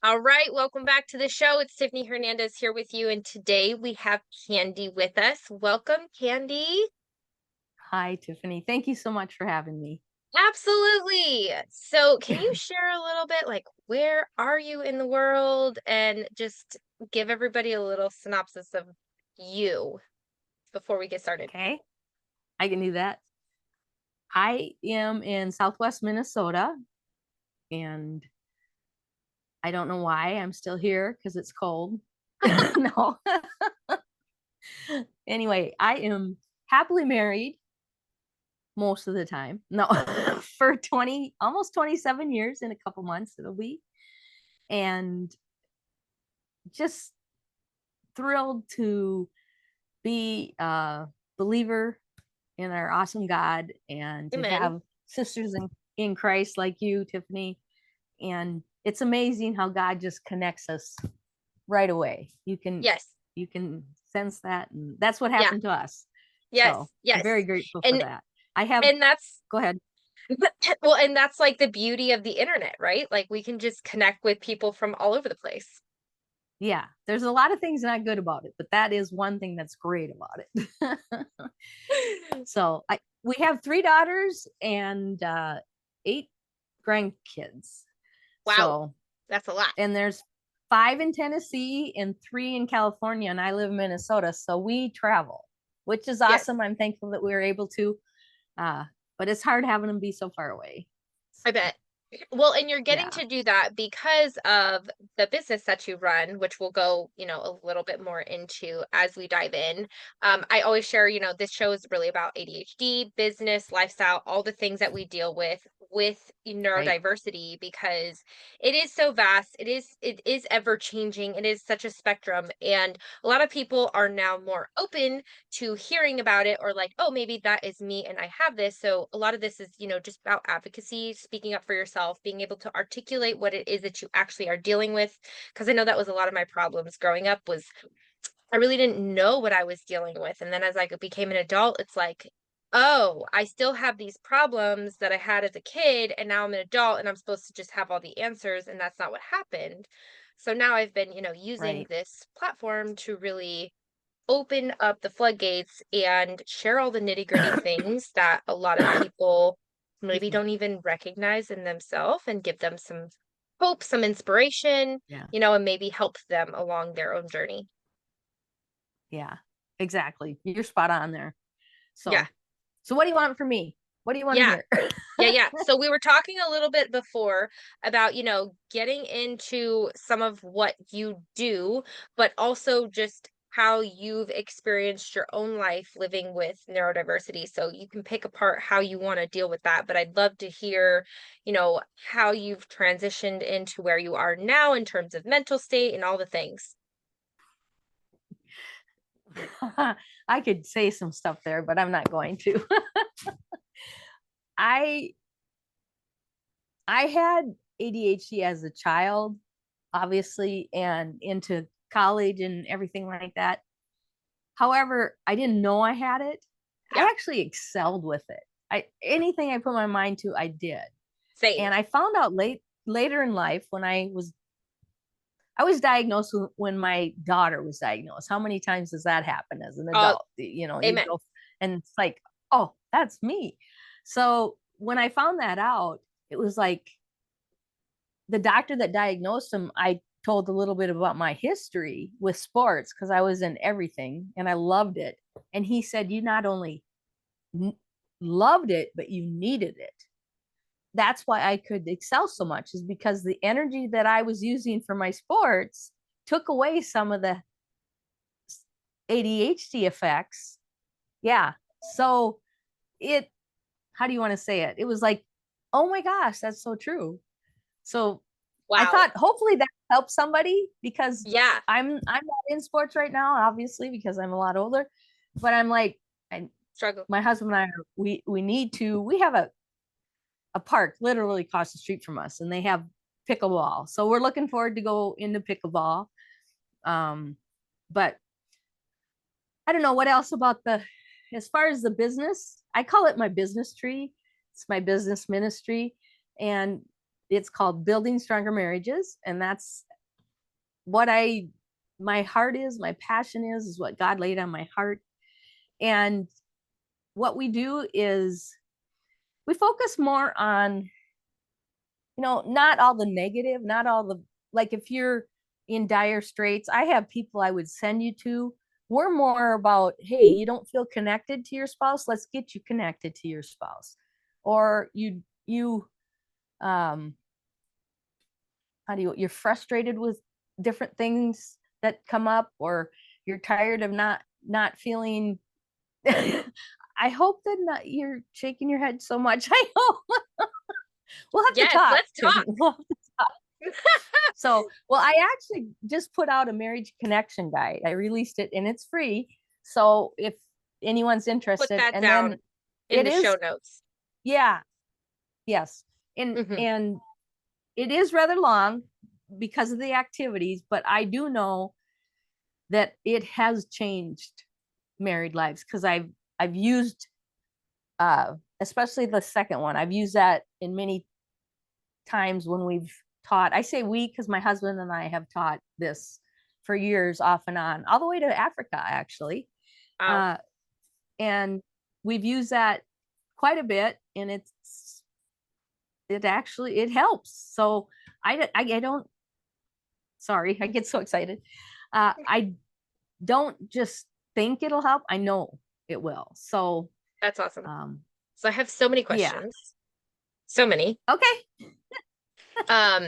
All right, welcome back to the show. It's Tiffany Hernandez here with you, and today we have Candy with us. Welcome, Candy. Hi, Tiffany. Thank you so much for having me. Absolutely. So, can you share a little bit, like, where are you in the world, and just give everybody a little synopsis of you before we get started? Okay, I can do that. I am in Southwest Minnesota, and I don't know why I'm still here because it's cold. No. Anyway, I am happily married most of the time. No, for 20, almost 27 years in a couple months it'll be. And just thrilled to be a believer in our awesome God and to Amen. have sisters in Christ like you, Tiffany. And it's amazing how God just connects us right away. Yes. You can sense that, and that's what Yeah. happened to us. So Yes. I'm very Yes. grateful for And that. I have and that's Go ahead. well, and that's like the beauty of the internet, right? Like we can just connect with people from all over the place. Yeah, there's a lot of things not good about it, but that is one thing that's great about it. So we have three daughters and eight grandkids. Wow, So, that's a lot. and there's five in Tennessee and three in California, and I live in Minnesota. So we travel, which is Yes, awesome. I'm thankful that we were able to, uh, but it's hard having them be so far away. I bet. Well, and you're getting Yeah, to do that because of the business that you run, which we'll go, a little bit more into as we dive in. I always share, this show is really about ADHD, business, lifestyle, all the things that we deal with right. neurodiversity because it is so vast. It is ever changing. It is such a spectrum. And a lot of people are now more open to hearing about it or like, oh, maybe that is me and I have this. So a lot of this is, just about advocacy, speaking up for yourself, being able to articulate what it is that you actually are dealing with. Because I know that was a lot of my problems growing up was I really didn't know what I was dealing with. And then as I became an adult, it's like, oh, I still have these problems that I had as a kid, and now I'm an adult and I'm supposed to just have all the answers, and that's not what happened. So now I've been, using Right. this platform to really open up the floodgates and share all the nitty-gritty things that a lot of people maybe Excuse me. don't even recognize in themselves and give them some hope, some inspiration, Yeah. and maybe help them along their own journey. Yeah. Exactly. You're spot on there. Yeah. So what do you want from me? What do you want to Yeah. hear? Yeah, yeah. So we were talking a little bit before about, getting into some of what you do, but also just how you've experienced your own life living with neurodiversity. So you can pick apart how you want to deal with that. But I'd love to hear, how you've transitioned into where you are now in terms of mental state and all the things. I could say some stuff there, but I'm not going to. I I had ADHD as a child, obviously, and into college and everything like that. However, I didn't know I had it. I Yeah, actually excelled with it. I Anything I put my mind to, I did. same. And I found out later in life when I was diagnosed when my daughter was diagnosed. How many times does that happen as an Uh, adult? You Amen. go and it's like, oh, that's me. So when I found that out, it was like the doctor that diagnosed him, I told a little bit about my history with sports because I was in everything and I loved it. And he said, you not only n- loved it, but you needed it. That's why I could excel so much, is because the energy that I was using for my sports took away some of the ADHD effects. Yeah. So it, how do you want to say it? It was like, oh my gosh, that's so true. So I Wow. thought hopefully that helps somebody because Yeah. I'm not in sports right now, obviously, because I'm a lot older. But I'm like, I, Struggle. my husband and I are, we need to, we have a park literally across the street from us, and they have pickleball. So we're looking forward to go into pickleball. Um, but I don't know what else about as far as the business, I call it my business tree. It's my business ministry, and it's called Building Stronger Marriages. And that's what my heart is, my passion is what God laid on my heart. And what we do is we focus more on, not all the negative, not all the, like if you're in dire straits, I have people I would send you to. We're more about, hey, you don't feel connected to your spouse, let's get you connected to your spouse. Or um you're frustrated with different things that come up, or you're tired of not feeling. I hope that not you're shaking your head so much. I hope we'll have to Yes, talk, let's Tiffany. talk. We'll have to talk. So, well, I actually just put out a marriage connection guide. I released it and it's free. So if anyone's Put interested, that and then down in it the show is, notes. yeah, yes. And Hmm. and it is rather long because of the activities, but I do know that it has changed married lives, because I've used especially the second one. I've used that in many times when we've taught. I say we because my husband and I have taught this for years, off and on, all the way to Africa, actually. Wow, Uh, and we've used that quite a bit, and it helps. So I don't, sorry, I get so excited. I don't just think it'll help. I know it will. So, that's awesome. um, So I have so many yeah. questions. So many. Okay. Um,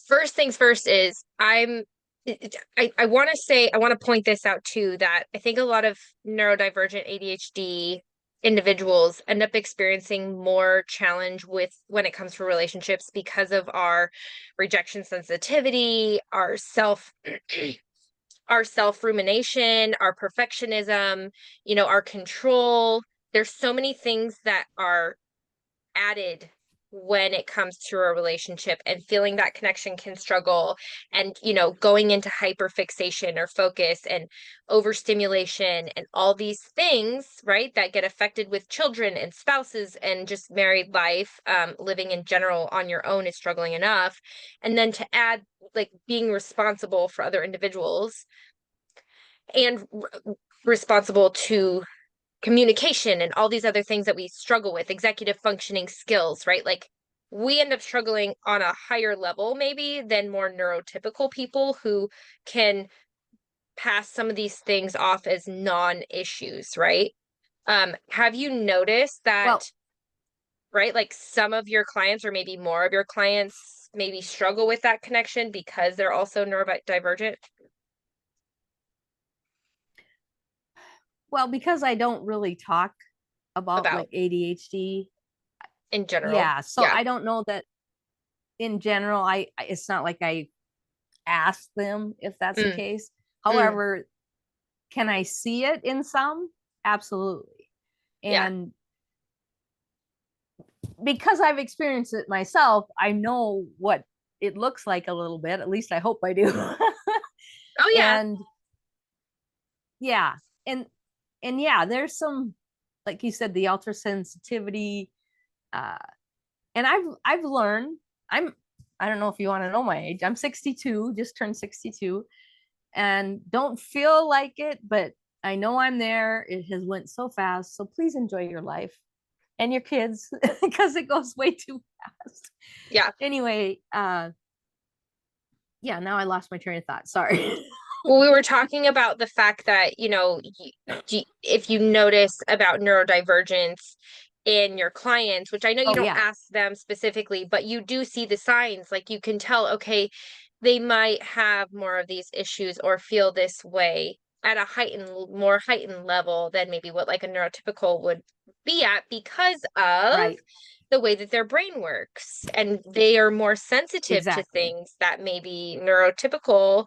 First things first is I want to say, I want to point this out too, that I think a lot of neurodivergent ADHD individuals end up experiencing more challenge with when it comes to relationships because of our rejection sensitivity, our self rumination, our perfectionism, our control. There's so many things that are added when it comes to a relationship, and feeling that connection can struggle, and going into hyperfixation or focus and overstimulation and all these things, right, that get affected with children and spouses and just married life. Living in general on your own is struggling enough, and then to add like being responsible for other individuals and responsible to communication and all these other things that we struggle with, executive functioning skills, right? Like we end up struggling on a higher level maybe than more neurotypical people who can pass some of these things off as non-issues, right? Have you noticed Well, that, right? Like some of your clients, or maybe more of your clients, maybe struggle with that connection because they're also neurodivergent? because I don't really talk about About like ADHD. in general. Yeah. So Yeah. I don't know that in general, it's not like I ask them if that's the Mm, case. mm, However, can I see it in some? Absolutely. yeah. And because I've experienced it myself, I know what it looks like a little bit. At least I hope I do. Oh yeah. And yeah, and yeah, there's some, like you said, the ultra sensitivity. Uh, and I've learned. I don't know if you want to know my age. I'm 62, just turned 62, and don't feel like it, but I know I'm there. It has went so fast. So please enjoy your life and your kids because it goes way too fast. Yeah. Anyway, yeah, now I lost my train of thought. Sorry. Well, we were talking about the fact that, if you notice about neurodivergence in your clients, which I know you Oh don't yeah, ask them specifically, but you do see the signs. Like you can tell, okay, they might have more of these issues or feel this way at a more heightened level than maybe what like a neurotypical would be at, because of right. the way that their brain works. And they are more sensitive to Exactly. things that maybe neurotypical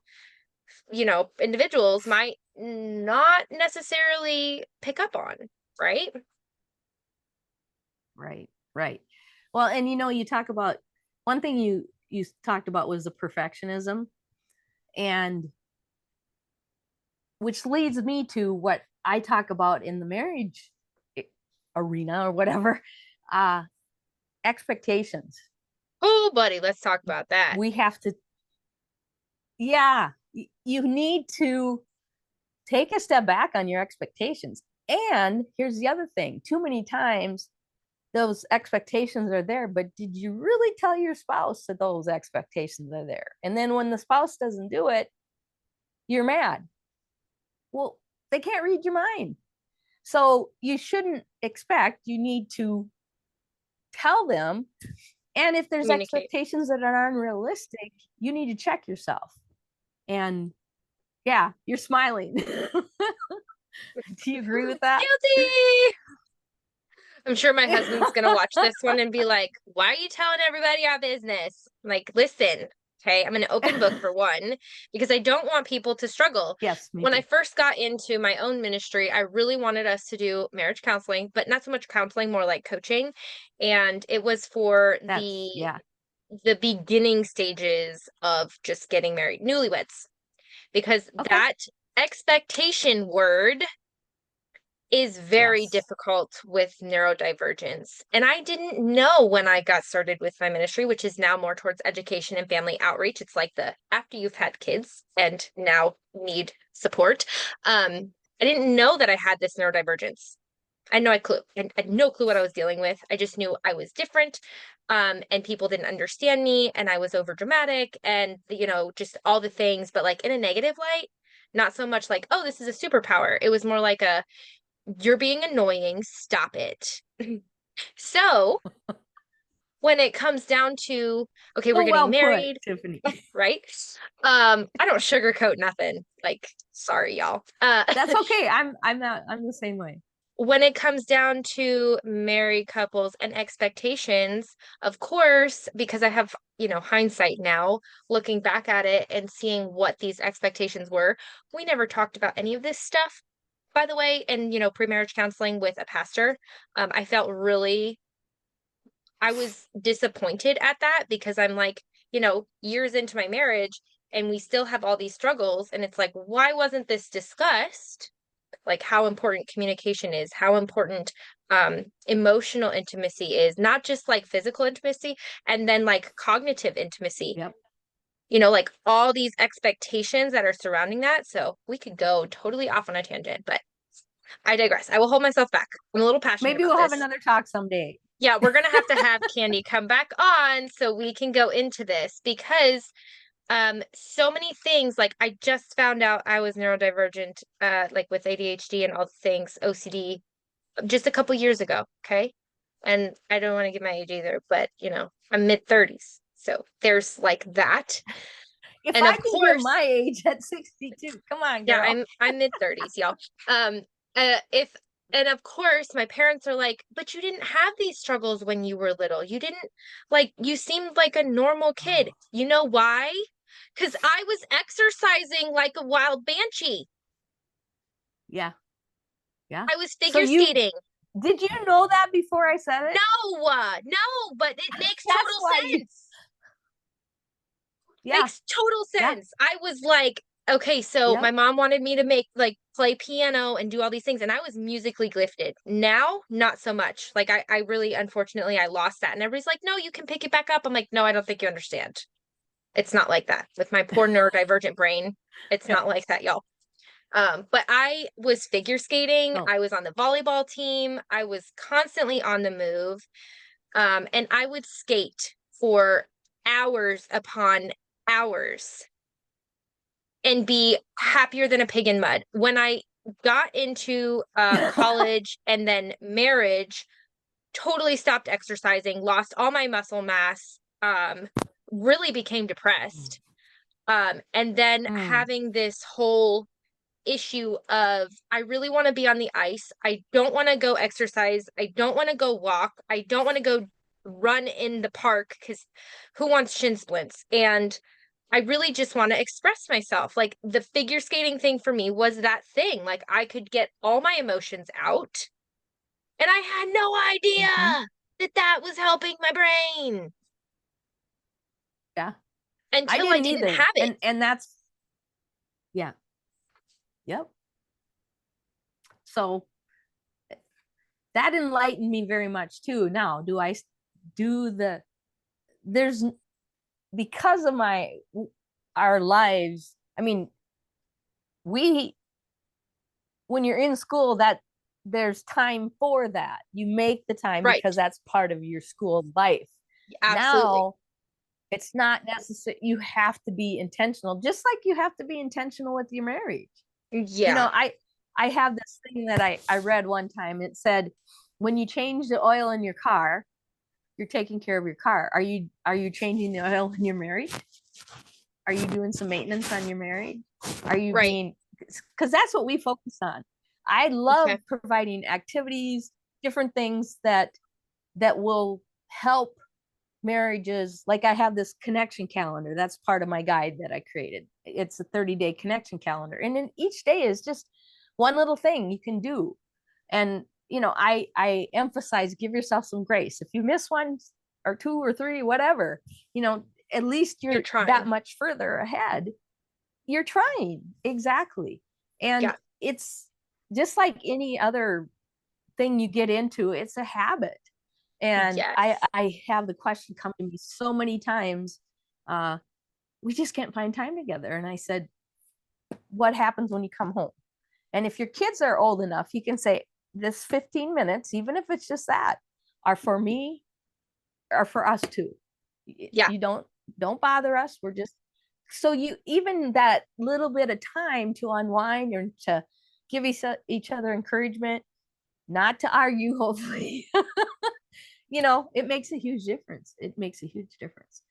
individuals might not necessarily pick up on, right? Right. Right. Well, and you talk about one thing you talked about was the perfectionism, and which leads me to what I talk about in the marriage arena or whatever. Uh expectations. Oh, buddy, let's talk about that. We have to, yeah, you need to take a step back on your expectations. And here's the other thing, too many times those expectations are there, but did you really tell your spouse that those expectations are there? And then when the spouse doesn't do it, you're mad. Well, they can't read your mind. So you shouldn't expect, you need to tell them. And if there's Communicate. expectations that are unrealistic, you need to check yourself. And yeah, you're smiling. Do you agree with that? Guilty. I'm sure my husband's gonna watch this one and be like, "Why are you telling everybody our business?" I'm like, listen, okay, I'm an open book for one, because I don't want people to struggle. Yes, me When I too. first got into my own ministry, I really wanted us to do marriage counseling, but not so much counseling, more like coaching. And it was for That's, yeah. the beginning stages of just getting married, newlyweds, because Okay. that expectation word is very Yes. difficult with neurodivergence. And I didn't know when I got started with my ministry, which is now more towards education and family outreach. It's like the after you've had kids and now need support. I didn't know that I had this neurodivergence. I had no clue. I had no clue what I was dealing with. I just knew I was different. And people didn't understand me, and I was over dramatic, and just all the things, but like in a negative light, not so much like, oh, this is a superpower. It was more like a, you're being annoying, stop it. So when it comes down to, okay, we're So getting well put, married, Tiffany. right? I don't sugarcoat nothing. Like, sorry, y'all. That's okay. I'm the same way. When it comes down to married couples and expectations, of course, because I have, hindsight now, looking back at it and seeing what these expectations were, we never talked about any of this stuff, by the way. And, pre-marriage counseling with a pastor, I felt really, I was disappointed at that, because I'm like, years into my marriage and we still have all these struggles. And it's like, why wasn't this discussed? Like how important communication is, how important emotional intimacy is, not just like physical intimacy, and then like cognitive intimacy, Yep. like all these expectations that are surrounding that. So we could go totally off on a tangent, but I digress. I will hold myself back. I'm a little passionate Maybe about we'll have this. another talk someday. Yeah, we're gonna have to have Candy come back on so we can go into this, because so many things, like I just found out I was neurodivergent, like with ADHD and all the things, OCD, just a couple years ago. Okay. And I don't want to give my age either, but I'm mid-30s. So there's like that. If And I of can give course, my age at 62, come on, yeah, girl. I'm mid-30s, y'all. Um, if and of course my parents are like, but you didn't have these struggles when you were little. You didn't, like, you seemed like a normal kid. Oh, You know why? Because I was exercising like a wild banshee. yeah. Yeah. I was So figure skating. did you know that before I said it? No, but it makes That's total why you, sense. yeah. Makes total Yeah. sense. I was like, okay, so my Yep. mom wanted me to play piano and do all these things, and I was musically gifted. Now, not so much. Like I really, unfortunately, I lost that. And everybody's like, no, you can pick it back up. I'm like, no, I don't think you understand. It's not like that. With my poor neurodivergent brain, it's Yep. not like that, y'all. But I was figure skating. No. I was on the volleyball team. I was constantly on the move. And I would skate for hours upon hours and be happier than a pig in mud. When I got into college and then marriage, totally stopped exercising, lost all my muscle mass, really became depressed. And then Mm. having this whole issue of, I really want to be on the ice. I don't want to go exercise. I don't want to go walk. I don't want to go run in the park, because who wants shin splints? And I really just want to express myself. Like the figure skating thing for me was that thing. Like I could get all my emotions out, and I had no Hmm. idea that that was helping my brain Yeah. I until I didn't didn't either. have it. And that's, yeah. Yep. So that enlightened me very much too. Now, do I do the, there's, because of my our lives, I mean, we, when you're in school, that there's time for that. You make the time because Right. that's part of your school life. Absolutely. Now it's not necessary. You have to be intentional, just like you have to be intentional with your marriage. You know, Yeah. I have this thing that I read one time. It said, when you change the oil in your car, you're taking care of your car. Are you changing the oil in your marriage? Are you doing some maintenance on your marriage? Are you Right. being, because that's what we focus on. I love Okay. providing activities, different things that will help marriages. Like I have this connection calendar. That's part of my guide that I created. It's a 30-day connection calendar. And then each day is just one little thing you can do. And I emphasize, give yourself some grace. If you miss one or two or three, whatever, at least You're you're that trying. much further ahead. You're trying. Exactly. And Yeah. it's just like any other thing you get into, it's a habit. And I Yes. I have the question come to me so many times, uh, we just can't find time together. And I said, what happens when you come home? And if your kids are old enough, you can say, this 15 minutes, even if it's just that, are for me, are for us too. Yeah. You don't bother us. We're just, so you, even that little bit of time to unwind or to give each other encouragement, not to argue, hopefully. It makes a huge difference. It makes a huge difference.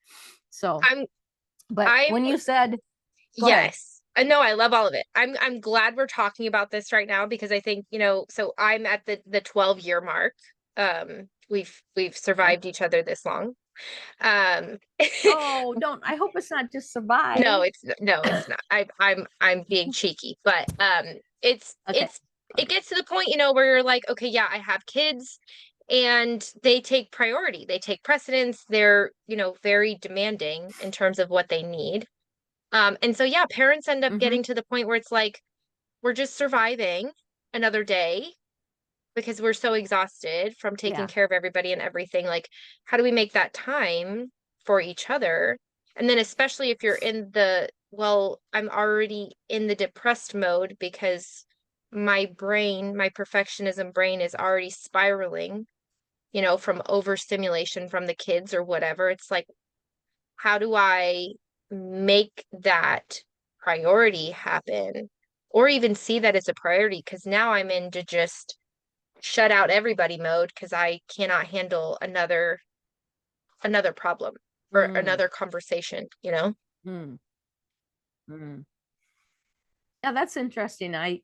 So, I'm but I'm when you said, go ahead. yes. I know I love all of it. I'm glad we're talking about this right now because I think, so I'm at the 12-year mark. We've Okay. survived each other this long. Um Oh, don't, I hope it's not just survive. no, it's not. I'm being cheeky, but it's Okay. it's it Okay. gets to the point, where you're like, okay, yeah, I have kids and they take priority. They take precedence. They're, very demanding in terms of what they need. And so yeah, parents end up Mm-hmm. getting to the point where it's like we're just surviving another day because we're so exhausted from taking Yeah. care of everybody and everything. Like, how do we make that time for each other? And then, especially if you're in well, I'm already in the depressed mode because my perfectionism brain is already spiraling, from overstimulation from the kids or whatever. It's like, how do I make that priority happen or even see that as a priority? Because now I'm into just shut out everybody mode because I cannot handle another problem or Mm, another conversation, you know? mm, mm. Yeah, that's interesting. I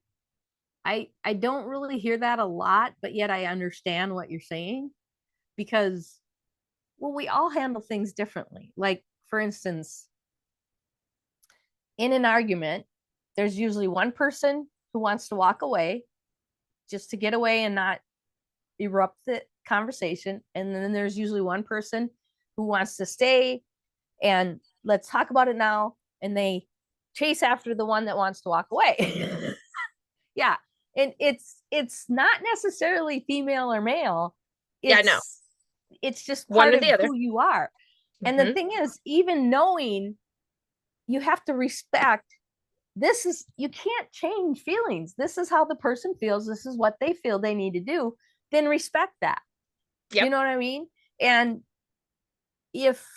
don't really hear that a lot, but yet I understand what you're saying because, well, we all handle things differently. Like, for instance, in an argument, there's usually one person who wants to walk away just to get away and not erupt the conversation. And then there's usually one person who wants to stay and let's talk about it now. And they chase after the one that wants to walk away. Yeah. And it's not necessarily female or male. Yeah, no. It's just One part or of the other. who you are. And the Hmm. thing is, even knowing, you have to respect, this is, you can't change feelings. This is how the person feels. This is what they feel they need to do. Then respect that. You Yep. know what I mean? And if,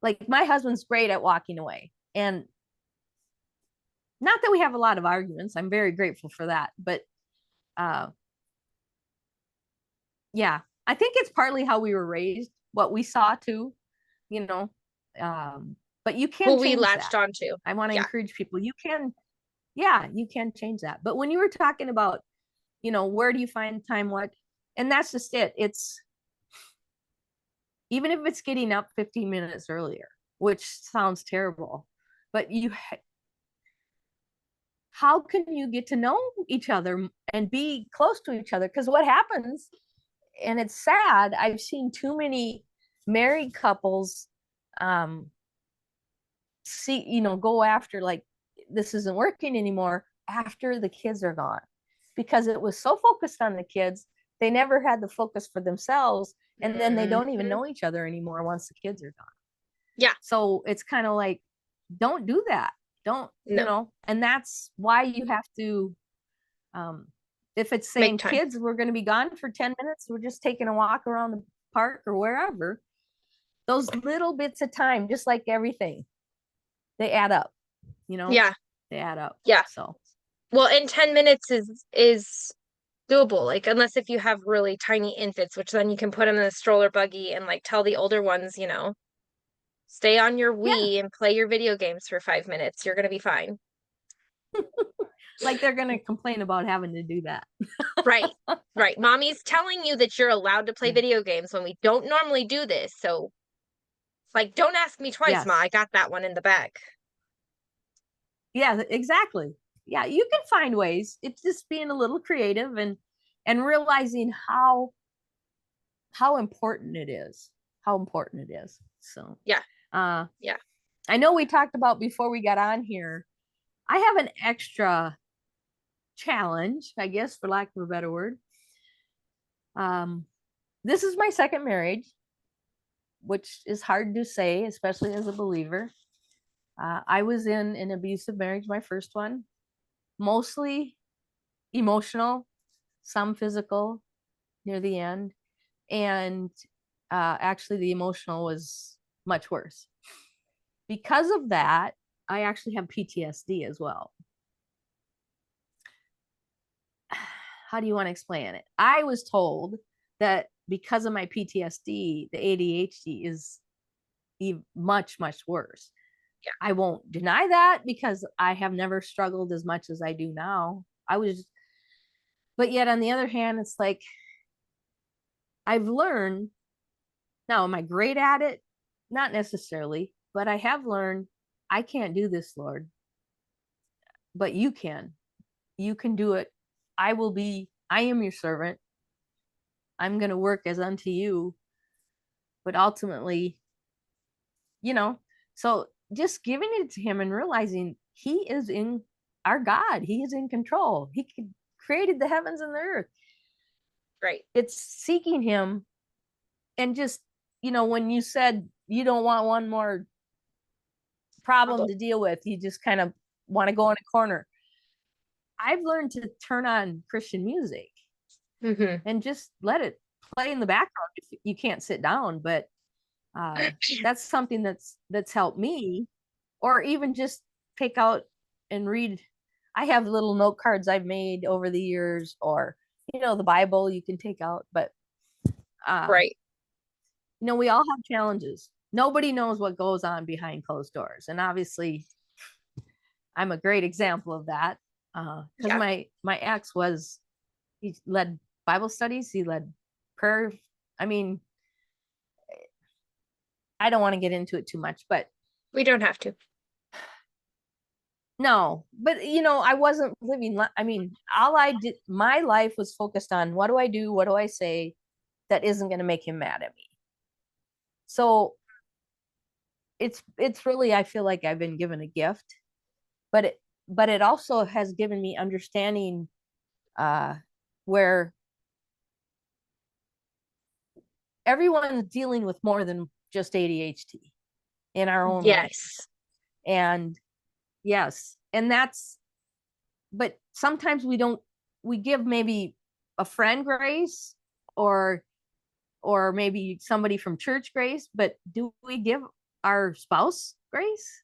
like, my husband's great at walking away, and not that we have a lot of arguments, I'm very grateful for that, but uh yeah, I think it's partly how we were raised, what we saw too, you know. But you can Who we change that. latched onto. I want to Yeah. encourage people, you can, yeah, you can change that. But when you were talking about, where do you find time, what, and that's just it. It's, even if it's getting up 15 minutes earlier, which sounds terrible, but how can you get to know each other and be close to each other? Because what happens, and it's sad, I've seen too many married couples um go after, like, this isn't working anymore after the kids are gone, because it was so focused on the kids, they never had the focus for themselves, and then they don't even Hmm. know each other anymore once the kids are gone. Yeah. So it's kind of like, don't do that. Don't, No. and that's why you have to, if it's Make saying time. kids, we're going to be gone for 10 minutes, we're just taking a walk around the park or wherever, those little bits of time, just like everything, they add up, Yeah. they add up. Yeah. So, Well, in 10 minutes is doable. Like unless if you have really tiny infants, which then you can put them in a stroller buggy and like tell the older ones, stay on your yeah, Wii and play your video games for 5 minutes. You're gonna be fine. like they're going to complain about having to do that. Right. Right. Mommy's telling you that you're allowed to play Yeah. video games when we don't normally do this. So like don't ask me twice, Ma. Yes. I got that one in the bag. Yeah, exactly. Yeah, you can find ways. It's just being a little creative and realizing how important it is. How important it is. So, Yeah. uh Yeah. I know we talked about before we got on here. I have an extra challenge, I guess, for lack of a better word. Um this is my second marriage, which is hard to say, especially as a believer. I was in an abusive marriage, my first one, mostly emotional, some physical near the end. And actually, the emotional was much worse. Because of that, I actually have PTSD as well. How do you want to explain it? I was told that because of my PTSD, the ADHD is much, much worse. Yeah. I won't deny that because I have never struggled as much as I do now. But yet on the other hand, it's like I've learned now. Am I great at it? Not necessarily, but I have learned I can't do this, Lord, but you can. You can do it. I am your servant. I'm going to work as unto you. But ultimately, you know, so just giving it to him and realizing he is in our God, he is in control. He created the heavens and the earth. Right. It's seeking him and just, when you said you don't want one more problem to deal with, you just kind of want to go in a corner. I've learned to turn on Christian music Mm-hmm. and just let it play in the background if you can't sit down. But that's something that's helped me, or even just take out and read. I have little note cards I've made over the years, or the Bible you can take out. But Right. we all have challenges. Nobody knows what goes on behind closed doors, and obviously I'm a great example of that. Because Yeah. my ex he led Bible studies, he led prayer. I mean, I don't want to get into it too much, but We don't have to. no, but I wasn't living. I mean, all I did, my life was focused on what do I do, what do I say that isn't going to make him mad at me. So it's really, I feel like I've been given a gift, but it also has given me understanding, where everyone's dealing with more than just ADHD in our own ways. Yes. And yes, but sometimes we give maybe a friend grace, or maybe somebody from church grace, but do we give our spouse grace?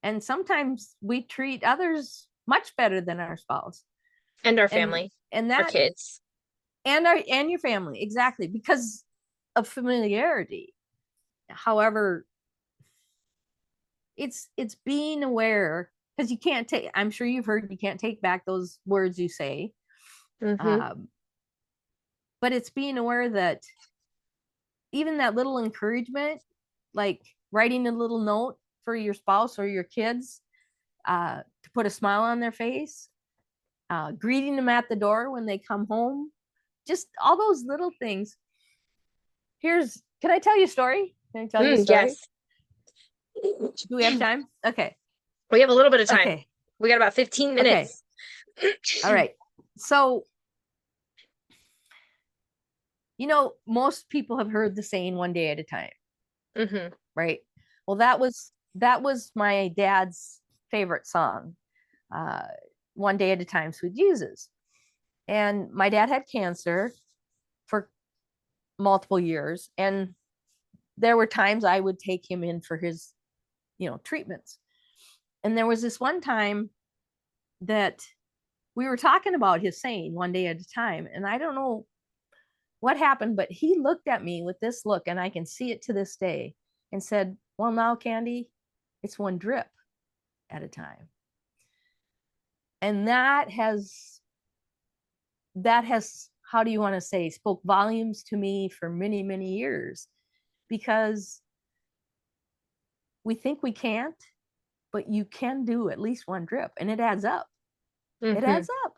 And sometimes we treat others much better than our spouse. And our And family, and our that kids. and your family, exactly, because of familiarity. However, it's being aware, because you can't take, I'm sure you've heard, you can't take back those words you say. Mm-hmm. um, but it's being aware that even that little encouragement, like writing a little note for your spouse or your kids, to put a smile on their face, greeting them at the door when they come home, just all those little things. Can I tell you a story? Can I tell you a story? Yes. Do we have time? Okay. We have a little bit of time. Okay. We got about 15 Okay. minutes. All right. So, most people have heard the saying one day at a time, Mm-hmm. right? Well, that was my dad's favorite song. uh, One Day at a Time, Sweet Jesus. And my dad had cancer for multiple years, and there were times I would take him in for his, treatments. And there was this one time that we were talking about his saying one day at a time, and I don't know what happened, but he looked at me with this look, and I can see it to this day, and said, "Well, now, Candy, it's one drip at a time." And that has, how do you want to say, spoke volumes to me for many, many years, because we think we can't, but you can do at least one drip, and it adds up. It Mm-hmm. adds up.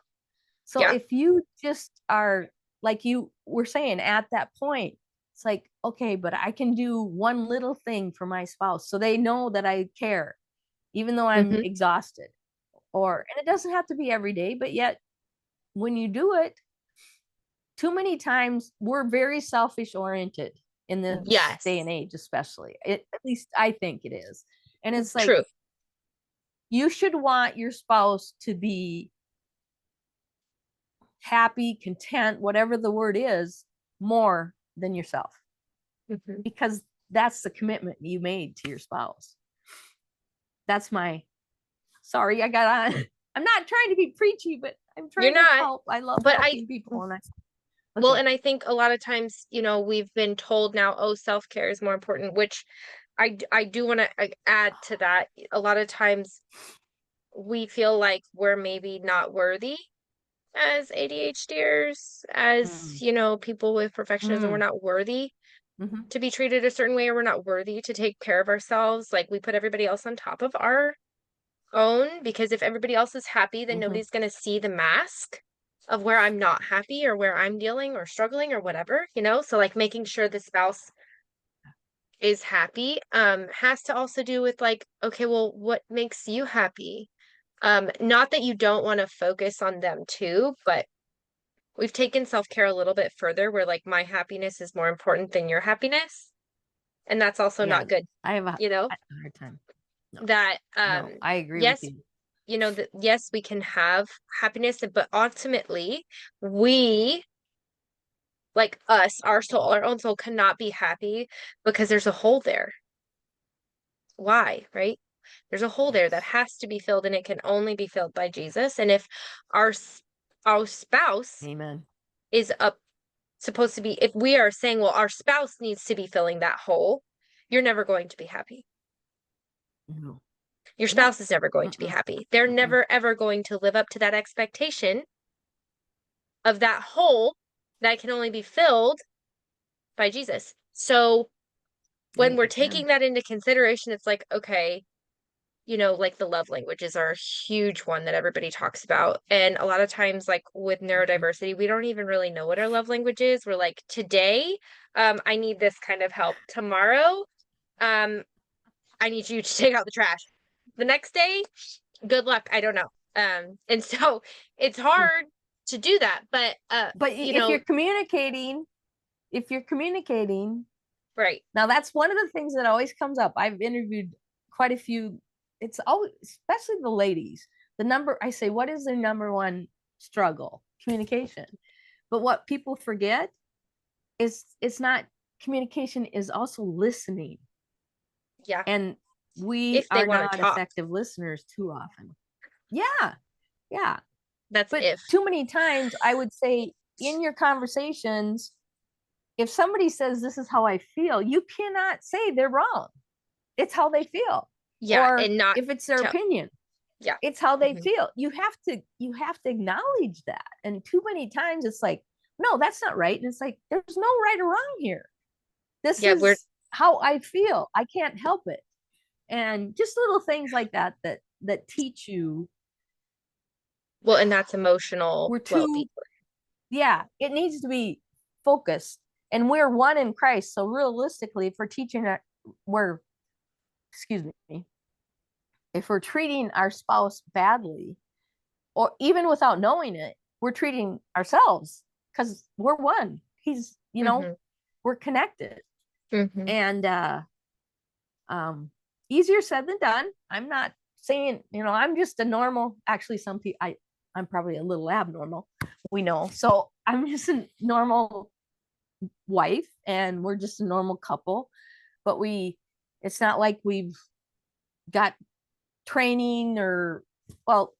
So Yeah. if you just are, like you were saying, at that point, it's like, okay, but I can do one little thing for my spouse so they know that I care, even though I'm Mm-hmm. exhausted. And it doesn't have to be every day, but yet when you do it, too many times we're very selfish oriented in this day Yes. and age, especially. At least I think it is. And it's like, True. you should want your spouse to be happy, content, whatever the word is, more than yourself, Mm-hmm. because that's the commitment you made to your spouse. That's my, sorry, I got on. I'm not trying to be preachy, but I'm You're trying to not, help. I love but helping people. And well, okay. and I think a lot of times, we've been told now, oh, self-care is more important, which I do want to add to that. A lot of times we feel like we're maybe not worthy as ADHDers, as, Mm, people with perfectionism, we're mm, not worthy mm-hmm, to be treated a certain way, or we're not worthy to take care of ourselves. Like, we put everybody else on top of our own, because if everybody else is happy, then mm-hmm. nobody's going to see the mask of where I'm not happy or where I'm dealing or struggling or whatever, So like making sure the spouse is happy has to also do with like, okay, well, what makes you happy? Not that you don't want to focus on them too, but we've taken self-care a little bit further, where like my happiness is more important than your happiness, and that's also Yeah, not good, I have you know? a hard time. No, That no, I agree with yes, you. that yes, we can have happiness, but ultimately we, like us, our soul, our own soul, cannot be happy because there's a hole there. Why, right? There's a hole there that Yes. has to be filled, and it can only be filled by Jesus. And if our our spouse Amen. is up supposed to be, if we are saying, well, our spouse needs to be filling that hole, you're never going to be happy. No. Your No. spouse is never going to be Mm-mm. happy. They're Mm-mm. never ever going to live up to that expectation of that hole that can only be filled by Jesus. So when we're Amen. taking that into consideration, it's like, okay, like the love languages are a huge one that everybody talks about. And a lot of times, like with Mm-hmm. neurodiversity, we don't even really know what our love language is. We're like, today, I need this kind of help. Tomorrow, I need you to take out the trash. The next day, good luck. I don't know. And so it's hard to do that. But But if you're communicating, right. now that's one of the things that always comes up. I've interviewed quite a few. It's always, especially the ladies. I say, what is their number one struggle? Communication. But what people forget is, it's not communication, is also listening. Yeah. And we If they are want to not talk, effective listeners too often. Yeah. Yeah. that's But if. too many times, I would say, in your conversations, if somebody says, this is how I feel, you cannot say they're wrong. It's how they feel. Yeah. Or And not if it's their to, opinion, yeah. it's how they Mhm. feel. You have to acknowledge that. And too many times it's like, no, that's not right. And it's like, there's no right or wrong here. This Yeah. is how I feel. I can't help it. And just little things like that teach you. Well, and that's emotional We're well-being. too, yeah, it needs to be focused. And we're one in Christ. So realistically, if we're teaching it, we're, excuse me, if we're treating our spouse badly, or even without knowing it, we're treating ourselves, because we're one. Hmm. We're connected. Hmm. And easier said than done. I'm not saying, I'm just a normal, actually some people, I'm probably a little abnormal, we know. So I'm just a normal wife and we're just a normal couple, but it's not like we've got training or, well,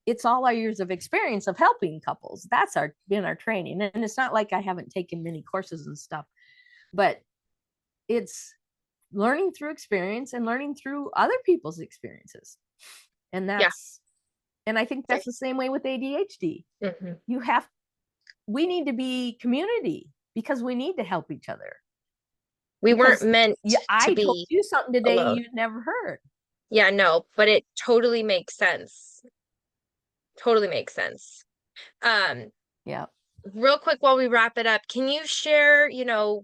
it's all our years of experience of helping couples. That's been our training. And it's not like I haven't taken many courses and stuff, but it's learning through experience and learning through other people's experiences. And Yeah. I think that's the same way with ADHD. Mm-hmm. We need to be community because we need to help each other. We weren't meant to I told be you something today alone. you've never heard. Yeah, no, but it totally makes sense. Totally makes sense. Yeah. Real quick while we wrap it up, can you share,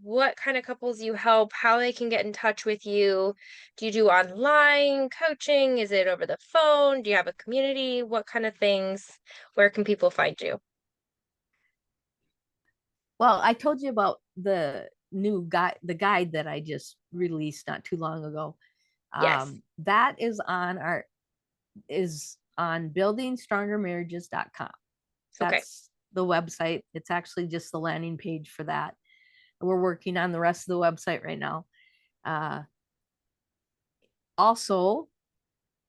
what kind of couples you help, how they can get in touch with you? Do you do online coaching? Is it over the phone? Do you have a community? What kind of things? Where can people find you? Well, I told you about the the guide that I just released not too long ago. Yes. That is on buildingstrongermarriages.com. Okay. That's the website. It's actually just the landing page for that. We're working on the rest of the website right now. Also,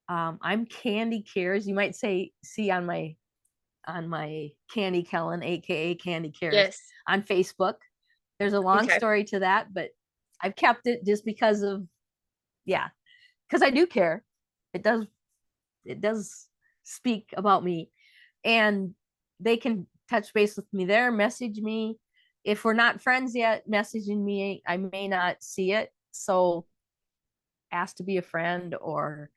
I'm Candy Cares. You might see on my Candy Kellen, aka Candy Cares, Yes. on Facebook. There's a long Okay. story to that, but I've kept it just because I do care. It does speak about me, and they can touch base with me there, message me. If we're not friends yet, messaging me, I may not see it. So ask to be a friend or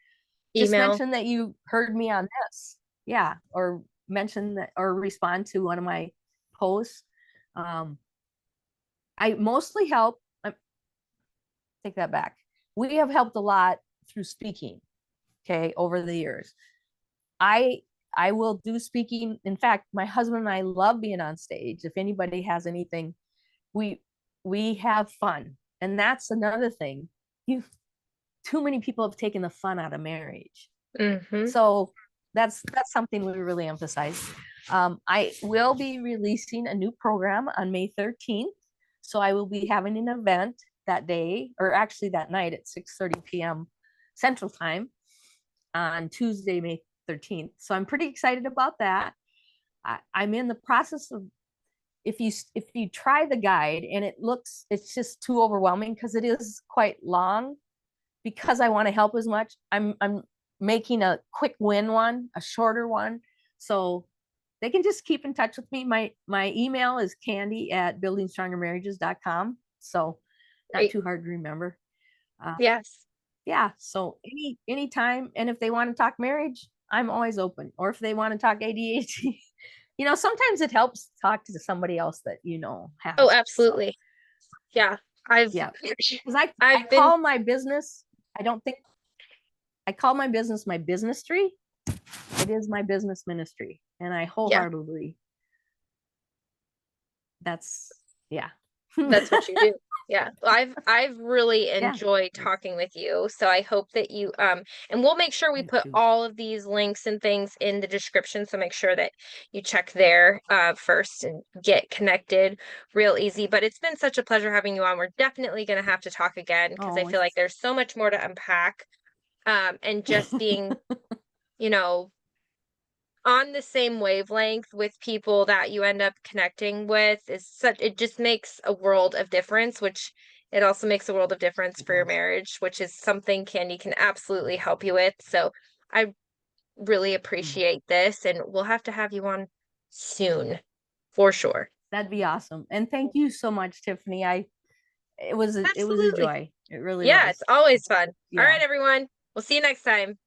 just Email. mention that you heard me on this. Yeah. Or mention that or respond to one of my posts. I mostly help. Take that back. We have helped a lot through speaking. Okay. Over the years. I will do speaking. In fact, my husband and I love being on stage. If anybody has anything, we have fun. And that's another thing. Too many people have taken the fun out of marriage. Mm-hmm. So that's something we really emphasize. I will be releasing a new program on May 13th. So I will be having an event that day, or actually that night at 6:30 p.m. Central Time on Tuesday, May 13th. So I'm pretty excited about that. I'm in the process of, if you try the guide and it's just too overwhelming because it is quite long, because I want to help as much, I'm making a quick win one, a shorter one. So they can just keep in touch with me. My email is candy@buildingstrongermarriages.com. So not Great. too hard to remember. Yes. Yeah. So anytime. And if they want to talk marriage, I'm always open. Or if they want to talk ADHD, sometimes it helps to talk to somebody else that has. Oh, So absolutely. Yeah. yeah. Because I I've been call my business, I call my business my business tree. It is my business ministry. And I wholeheartedly, that's what you do. Yeah. I've really yeah. enjoyed talking with you. So I hope that you and we'll make sure we I do put too. all of these links and things in the description. So make sure that you check there first and get connected real easy. But it's been such a pleasure having you on. We're definitely gonna have to talk again because I feel like there's so much more to unpack. And just being, you know, on the same wavelength with people that you end up connecting with it just makes a world of difference, which it also makes a world of difference It for your does. marriage, which is something Candy can absolutely help you with. So I really appreciate this, and we'll have to have you on soon for sure. That'd be awesome. And thank you so much, Tiffany. It was a Absolutely. joy. It really Yeah, was. it's always fun. All Yeah. right, everyone. We'll see you next time.